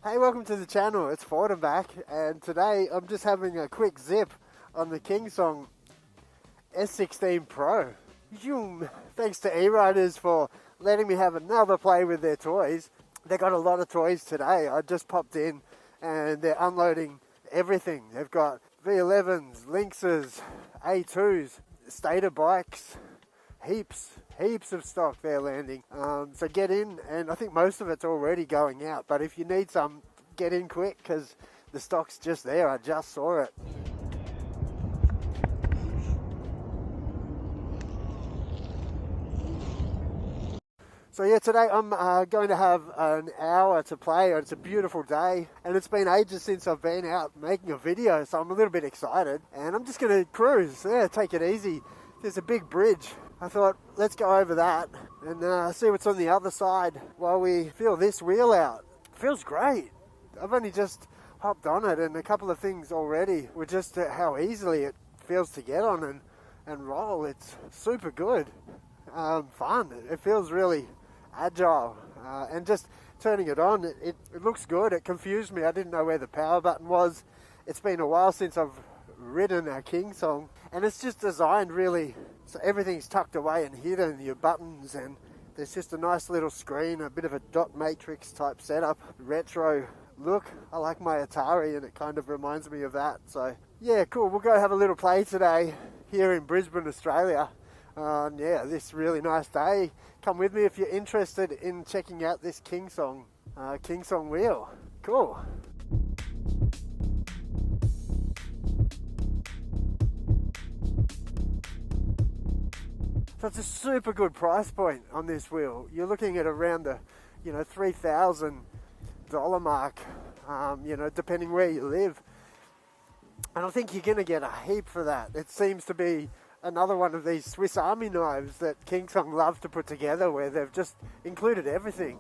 Hey, welcome to the channel. It's Ford back, and today I'm just having a quick zip on the KINGSONG S16 Pro. Thanks to ERIDERZ for letting me have another play with their toys. They got a lot of toys today. I just popped in and they're unloading everything. They've got V11s, Lynxes, A2s, stator bikes, heaps of stock they're landing. So get in, and I think most of it's already going out, but if you need some, get in quick because the stock's just there. I just saw it. So yeah, today I'm going to have an hour to play. It's a beautiful day, and it's been ages since I've been out making a video, so I'm a little bit excited, and I'm just going to cruise, take it easy. There's a big bridge. I thought, let's go over that and see what's on the other side while we feel this wheel out. It feels great. I've only just hopped on it, and a couple of things already were just how easily it feels to get on and roll. It's super good. Fun. It feels really agile, and just turning it on, it looks good. It confused me. I didn't know where the power button was. It's been a while since I've ridden a KINGSONG, and it's just designed really so everything's tucked away and hidden, your buttons, and there's just a nice little screen, a bit of a dot matrix type setup, retro look. I like my Atari, and it kind of reminds me of that. So yeah, cool. We'll go have a little play today here in Brisbane, Australia. Yeah, this really nice day. Come with me if you're interested in checking out this KINGSONG wheel. Cool. So it's a super good price point on this wheel. You're looking at around the, $3,000 mark, depending where you live. And I think you're going to get a heap for that. It seems to be another one of these Swiss Army knives that KINGSONG love to put together, where they've just included everything.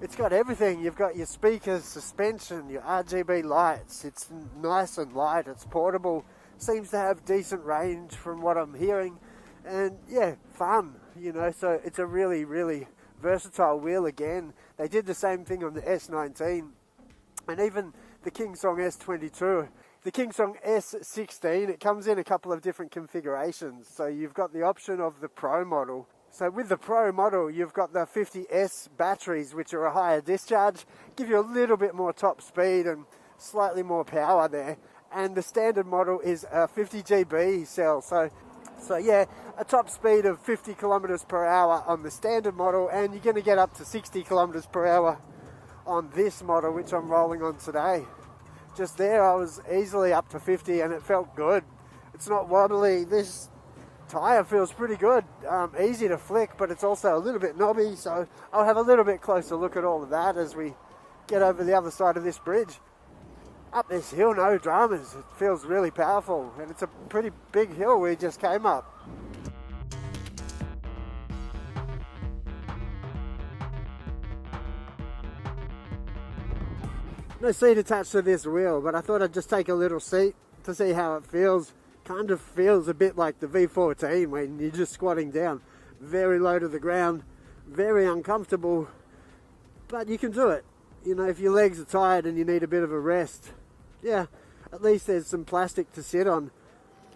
It's got everything. You've got your speakers, suspension, your RGB lights. It's nice and light. It's portable. Seems to have decent range from what I'm hearing. And yeah, fun, so it's a really, really versatile wheel again. They did the same thing on the S19 and even the KINGSONG S22. The KINGSONG S16, it comes in a couple of different configurations. So you've got the option of the Pro model. So with the Pro model, you've got the 50S batteries, which are a higher discharge, give you a little bit more top speed and slightly more power there. And the standard model is a 50 GB cell. So yeah, a top speed of 50 kilometers per hour on the standard model, and you're going to get up to 60 kilometers per hour on this model, which I'm rolling on today. Just there, I was easily up to 50, and it felt good. It's not wobbly. This tire feels pretty good. Easy to flick, but it's also a little bit knobby. So I'll have a little bit closer look at all of that as we get over the other side of this bridge. Up this hill, no dramas. It feels really powerful, and it's a pretty big hill we just came up. No seat attached to this wheel, but I thought I'd just take a little seat to see how it feels. Kind of feels a bit like the V14 when you're just squatting down. Very low to the ground, very uncomfortable, but you can do it. If your legs are tired and you need a bit of a rest, yeah, at least there's some plastic to sit on.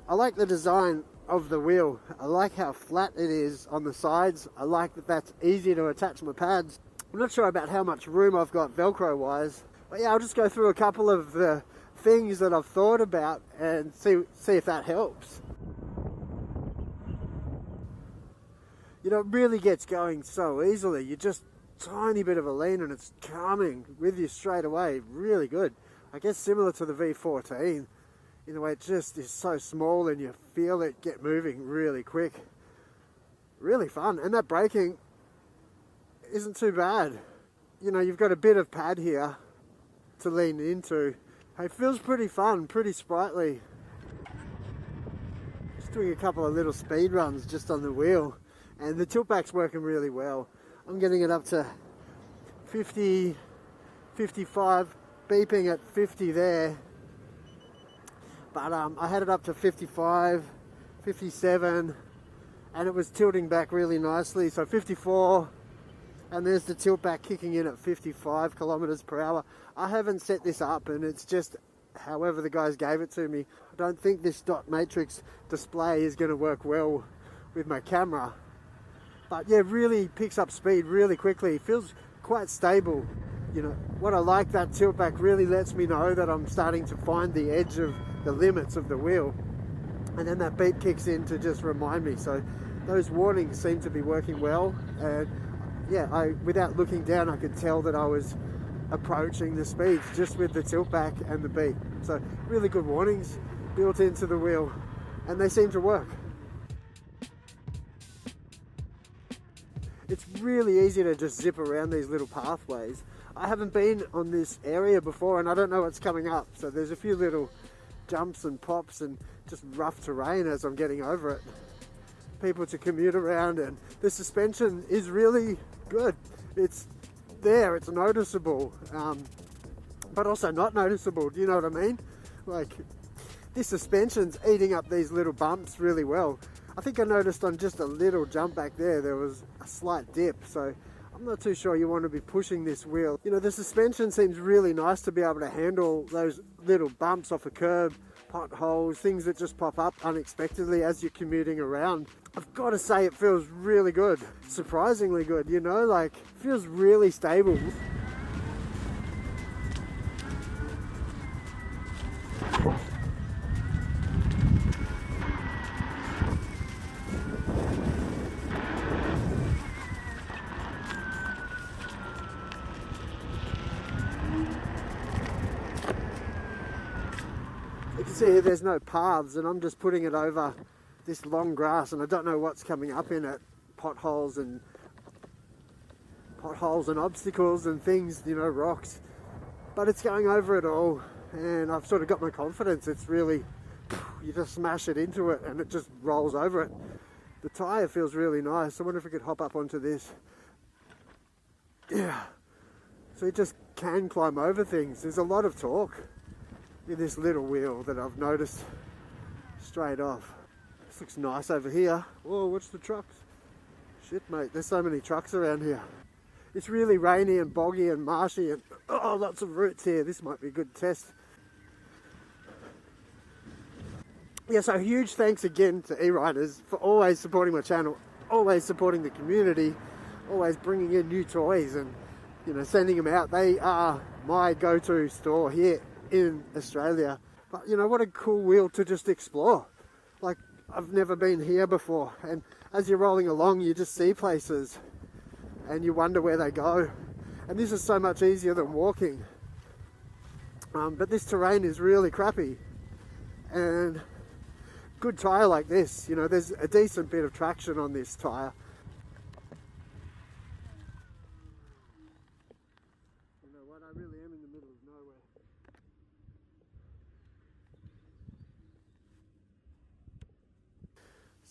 I like the design of the wheel. I like how flat it is on the sides. I like that that's easy to attach my pads. I'm not sure about how much room I've got Velcro wise, but yeah, I'll just go through a couple of the things that I've thought about and see if that helps. It really gets going so easily. You're just tiny bit of a lean and it's coming with you straight away. Really good. I guess similar to the V14 in the way it just is so small and you feel it get moving really quick. Really fun. And that braking isn't too bad. You've got a bit of pad here to lean into. It feels pretty fun, pretty sprightly. Just doing a couple of little speed runs just on the wheel, and the tilt back's working really well. I'm getting it up to 50, 55, beeping at 50 there. But I had it up to 55, 57, and it was tilting back really nicely. So 54, And there's the tilt back kicking in at 55 kilometers per hour. I haven't set this up, and it's just however the guys gave it to me. I don't think this dot matrix display is going to work well with my camera. But yeah, really picks up speed really quickly. It feels quite stable. You know, what I like, that tilt back really lets me know that I'm starting to find the edge of the limits of the wheel. And then that beep kicks in to just remind me. So those warnings seem to be working well. And yeah, without looking down, I could tell that I was approaching the speeds just with the tilt back and the beep. So really good warnings built into the wheel, and they seem to work. It's really easy to just zip around these little pathways. I haven't been on this area before, and I don't know what's coming up, so there's a few little jumps and pops and just rough terrain as I'm getting over it. People to commute around, and the suspension is really good. It's there, it's noticeable, but also not noticeable. Do you know what I mean? Like, this suspension's eating up these little bumps really well. I think I noticed on just a little jump back there was a slight dip, so I'm not too sure you want to be pushing this wheel. You know, the suspension seems really nice to be able to handle those little bumps off a curb, potholes, things that just pop up unexpectedly as you're commuting around. I've got to say, it feels really good, surprisingly good, you know, like, feels really stable. You can see here there's no paths, and I'm just putting it over this long grass, and I don't know what's coming up in it, potholes and obstacles and things, you know, rocks, but it's going over it all, and I've sort of got my confidence. It's really, you just smash it into it and it just rolls over it. The tyre feels really nice. I wonder if we could hop up onto this. Yeah, so it just can climb over things. There's a lot of torque in this little wheel that I've noticed straight off. This looks nice over here. Whoa, watch the trucks. Shit, mate, there's so many trucks around here. It's really rainy and boggy and marshy, and oh, lots of roots here. This might be a good test. Yeah, so huge thanks again to ERIDERZ for always supporting my channel, always supporting the community, always bringing in new toys and, you know, sending them out. They are my go-to store here in Australia. But, you know, what a cool wheel to just explore. Like, I've never been here before, and as you're rolling along, you just see places and you wonder where they go. And this is so much easier than walking. But this terrain is really crappy, and good tyre like this, you know, there's a decent bit of traction on this tyre. You know what, I really am in the middle of nowhere.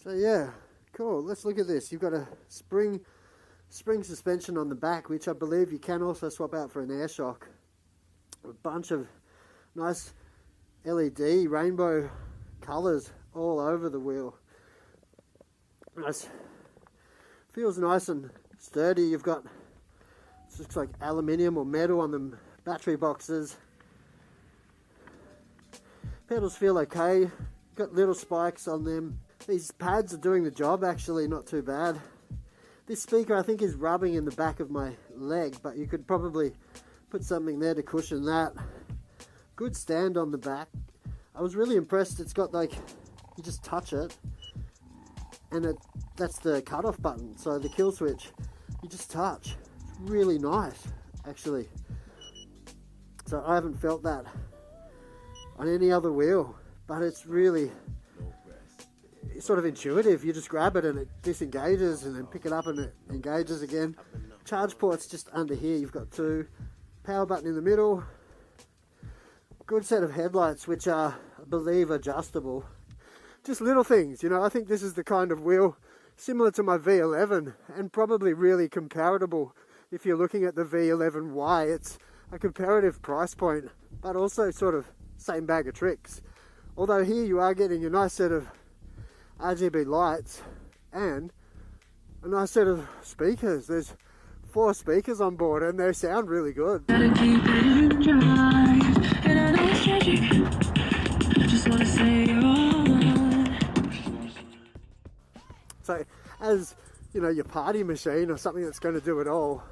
So yeah, cool. Let's look at this. You've got a spring suspension on the back, which I believe you can also swap out for an air shock. A bunch of nice LED rainbow colours all over the wheel. Nice. Feels nice and sturdy. You've got, it looks like aluminium or metal on the battery boxes. Pedals feel okay. Got little spikes on them. These pads are doing the job, actually, not too bad. This speaker, I think, is rubbing in the back of my leg, but you could probably put something there to cushion that. Good stand on the back. I was really impressed. It's got, like, you just touch it, and that's the cutoff button. So the kill switch, you just touch. It's really nice, actually. So I haven't felt that on any other wheel, but it's really, it's sort of intuitive. You just grab it and it disengages, and then pick it up and it engages again. Charge port's just under here. You've got two. Power button in the middle. Good set of headlights, which are, I believe, adjustable. Just little things, you know. I think this is the kind of wheel similar to my V11, and probably really comparable if you're looking at the V11 I. It's a comparative price point, but also sort of same bag of tricks. Although here you are getting a nice set of RGB lights and a nice set of speakers. There's 4 speakers on board and they sound really good. So as you know, your party machine or something that's going to do it all,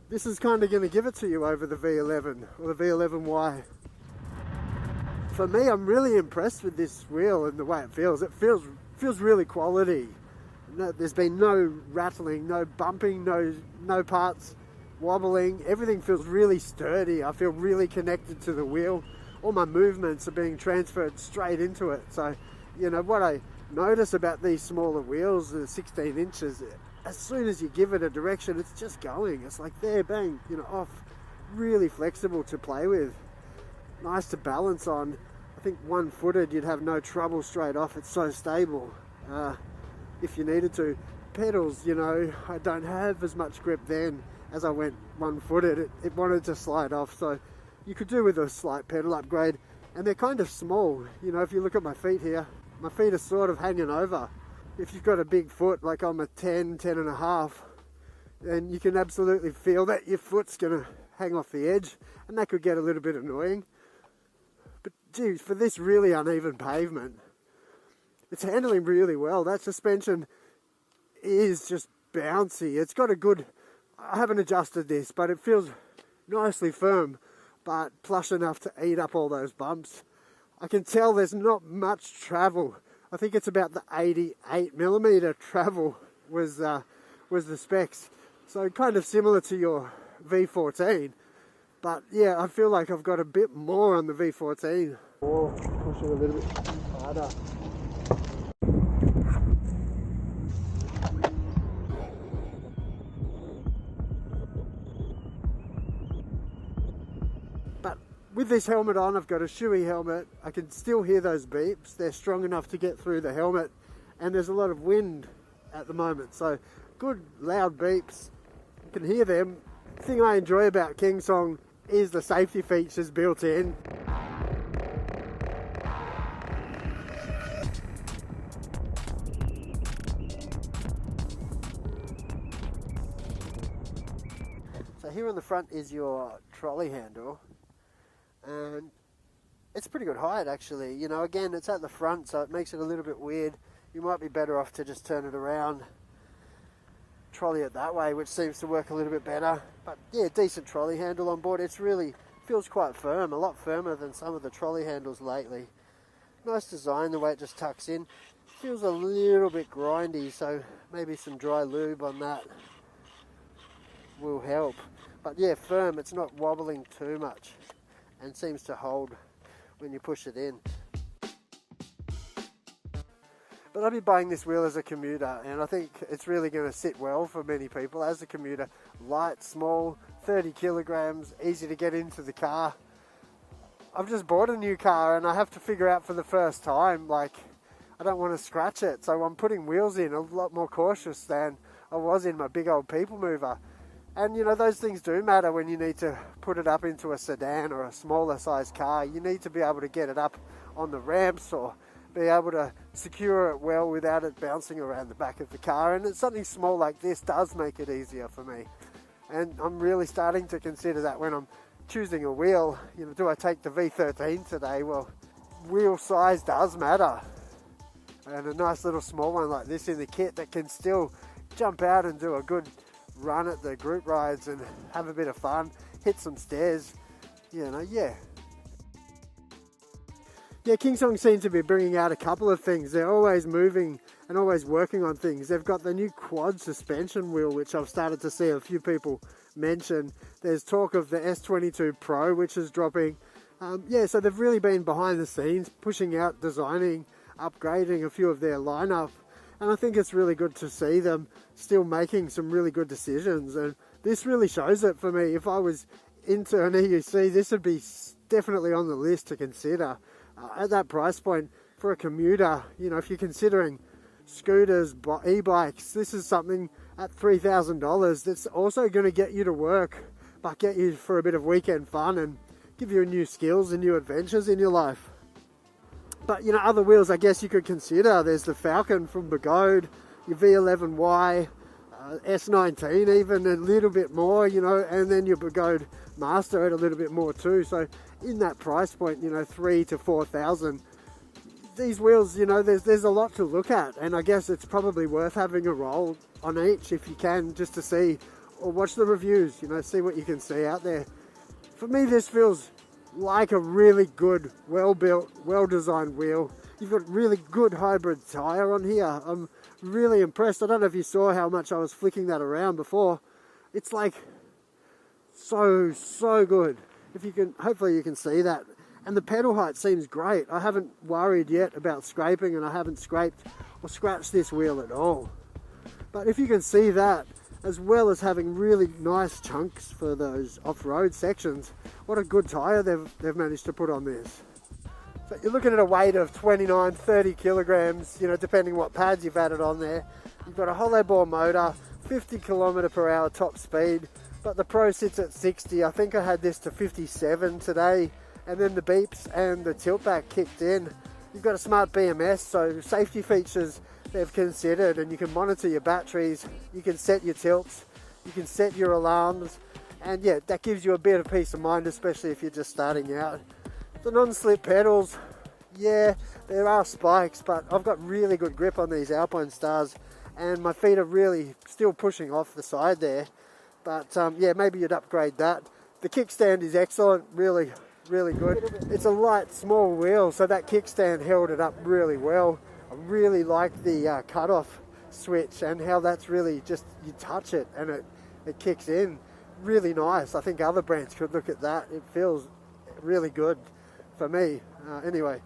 this is kind of going to give it to you over the V11 or the V11 I. For me, I'm really impressed with this wheel and the way it feels. It feels really quality. No, there's been no rattling, no bumping, no parts wobbling. Everything feels really sturdy. I feel really connected to the wheel. All my movements are being transferred straight into it. So, you know, what I notice about these smaller wheels, the 16 inches, as soon as you give it a direction, it's just going. It's like there, bang, you know, off. Really flexible to play with. Nice to balance on. I think one-footed, you'd have no trouble straight off. It's so stable. If you needed to. Pedals, you know, I don't have as much grip then as I went one-footed. It wanted to slide off, so you could do with a slight pedal upgrade. And they're kind of small. You know, if you look at my feet here, my feet are sort of hanging over. If you've got a big foot, like I'm a 10 and a half, then you can absolutely feel that your foot's gonna hang off the edge, and that could get a little bit annoying. But geez, for this really uneven pavement, it's handling really well. That suspension is just bouncy. It's got a good, I haven't adjusted this, but it feels nicely firm, but plush enough to eat up all those bumps. I can tell there's not much travel. I think it's about the 88mm travel was the specs. So kind of similar to your V14. But yeah, I feel like I've got a bit more on the V14. Oh, push it a little bit harder. But with this helmet on, I've got a shoey helmet. I can still hear those beeps. They're strong enough to get through the helmet. And there's a lot of wind at the moment. So good loud beeps. You can hear them. The thing I enjoy about KingSong is the safety features built in. So here on the front is your trolley handle, and it's pretty good height actually. You know, again, it's at the front, so it makes it a little bit weird. You might be better off to just turn it around, trolley it that way, which seems to work a little bit better. But yeah, decent trolley handle on board. It's really feels quite firm, a lot firmer than some of the trolley handles lately. Nice design, the way it just tucks in. Feels a little bit grindy, so maybe some dry lube on that will help. But yeah, firm, it's not wobbling too much and seems to hold when you push it in. But I'll be buying this wheel as a commuter, and I think it's really going to sit well for many people as a commuter. Light, small, 30 kilograms, easy to get into the car. I've just bought a new car and I have to figure out for the first time, like, I don't want to scratch it, so I'm putting wheels in a lot more cautious than I was in my big old people mover. And you know, those things do matter when you need to put it up into a sedan or a smaller size car. You need to be able to get it up on the ramps or be able to secure it well without it bouncing around the back of the car. And something small like this does make it easier for me. And I'm really starting to consider that when I'm choosing a wheel. You know, do I take the V13 today? Well, wheel size does matter. And a nice little small one like this in the kit that can still jump out and do a good run at the group rides and have a bit of fun, hit some stairs, you know, yeah. Yeah, KingSong seems to be bringing out a couple of things. They're always moving and always working on things. They've got the new quad suspension wheel, which I've started to see a few people mention. There's talk of the S16 PRO, which is dropping. Yeah, so they've really been behind the scenes, pushing out, designing, upgrading a few of their lineup. And I think it's really good to see them still making some really good decisions. And this really shows it for me. If I was into an EUC, this would be definitely on the list to consider. At that price point for a commuter, you know, if you're considering scooters, e-bikes, this is something at $3,000 that's also going to get you to work, but get you for a bit of weekend fun and give you new skills and new adventures in your life. But, you know, other wheels I guess you could consider. There's the Falcon from Begode, your V11 I, S19 even, a little bit more, you know, and then you go master it a little bit more too. So in that price point, you know, 3,000 to 4,000, these wheels, you know, there's a lot to look at, and I guess it's probably worth having a roll on each if you can, just to see, or watch the reviews, you know, see what you can see out there. For me, this feels like a really good, well-built, well-designed wheel. You've got really good hybrid tyre on here. I'm really impressed. I don't know if you saw how much I was flicking that around before. It's like so good. If you can, hopefully you can see that. And the pedal height seems great. I haven't worried yet about scraping, and I haven't scraped or scratched this wheel at all. But if you can see that, as well as having really nice chunks for those off-road sections, what a good tyre they've managed to put on this. So you're looking at a weight of 29, 30 kilograms, you know, depending what pads you've added on there. You've got a hollow bore motor, 50 km/h top speed, but the Pro sits at 60. I think I had this to 57 today. And then the beeps and the tilt back kicked in. You've got a smart BMS, so safety features they've considered, and you can monitor your batteries, you can set your tilts, you can set your alarms, and yeah, that gives you a bit of peace of mind, especially if you're just starting out. The non-slip pedals, yeah, there are spikes, but I've got really good grip on these Alpine Stars, and my feet are really still pushing off the side there. But yeah, maybe you'd upgrade that. The kickstand is excellent, really good. It's a light, small wheel, so that kickstand held it up really well. I really like the cut-off switch and how that's really just, you touch it and it kicks in. Really nice. I think other brands could look at that. It feels really good for me. Anyway.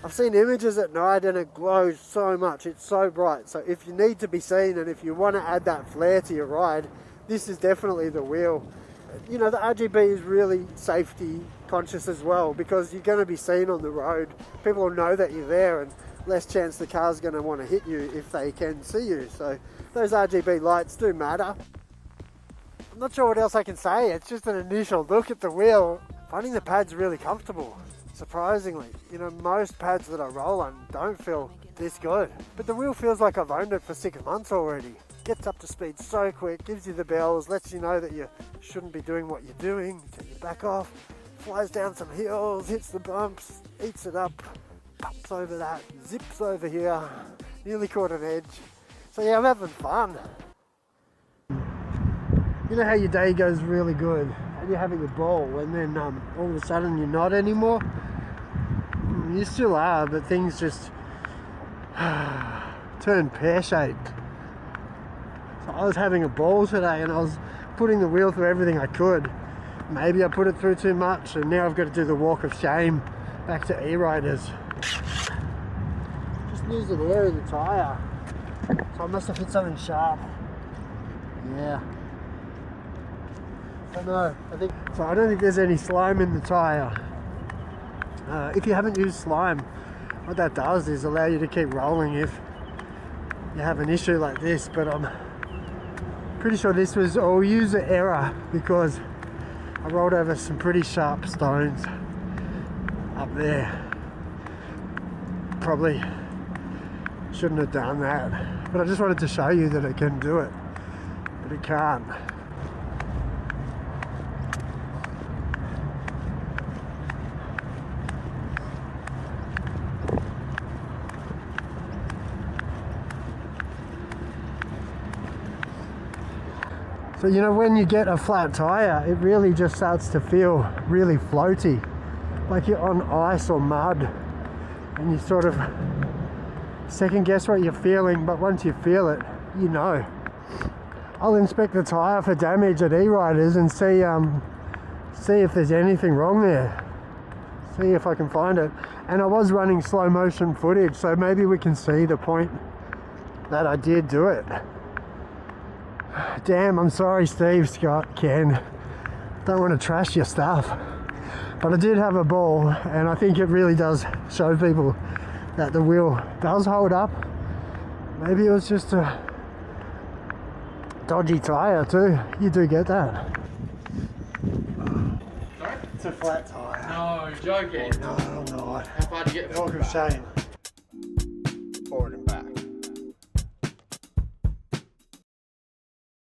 I've seen images at night and it glows so much, it's so bright. So if you need to be seen and if you want to add that flair to your ride, this is definitely the wheel. You know, the RGB is really safety conscious as well, because you're going to be seen on the road. People will know that you're there, and less chance the car's going to want to hit you if they can see you. So those RGB lights do matter. I'm not sure what else I can say. It's just an initial look at the wheel. Finding the pads really comfortable. Surprisingly, you know, most pads that I roll on don't feel this good, but the wheel feels like I've owned it for 6 months already. Gets up to speed so quick, gives you the bells, lets you know that you shouldn't be doing what you're doing, take your back off, flies down some hills, hits the bumps, eats it up, pops over that, zips over here, nearly caught an edge. So yeah, I'm having fun. You know how your day goes really good and you're having a ball, and then all of a sudden you're not anymore? You still are, but things just turn pear-shaped. So I was having a ball today and I was putting the wheel through everything I could. Maybe I put it through too much, and now I've got to do the walk of shame back to ERIDERZ. Just losing air in the tyre. So I must have hit something sharp. Yeah. I don't know. I don't think there's any slime in the tyre. If you haven't used slime, what that does is allow you to keep rolling if you have an issue like this, but I'm pretty sure this was all user error, because I rolled over some pretty sharp stones up there. Probably shouldn't have done that, but I just wanted to show you that it can do it, but it can't. So, you know, when you get a flat tyre, it really just starts to feel really floaty, like you're on ice or mud, and you sort of second guess what you're feeling, but once you feel it, you know. I'll inspect the tyre for damage at ERIDERZ and see if there's anything wrong there. See if I can find it. And I was running slow motion footage, so maybe we can see the point that I did do it. Damn, I'm sorry Steve, Scott, Ken. Don't want to trash your stuff. But I did have a ball, and I think it really does show people that the wheel does hold up. Maybe it was just a dodgy tyre too. You do get that. It's a flat tyre. No, joking. No, I'm not. How far did you get? Walk of shame. Forward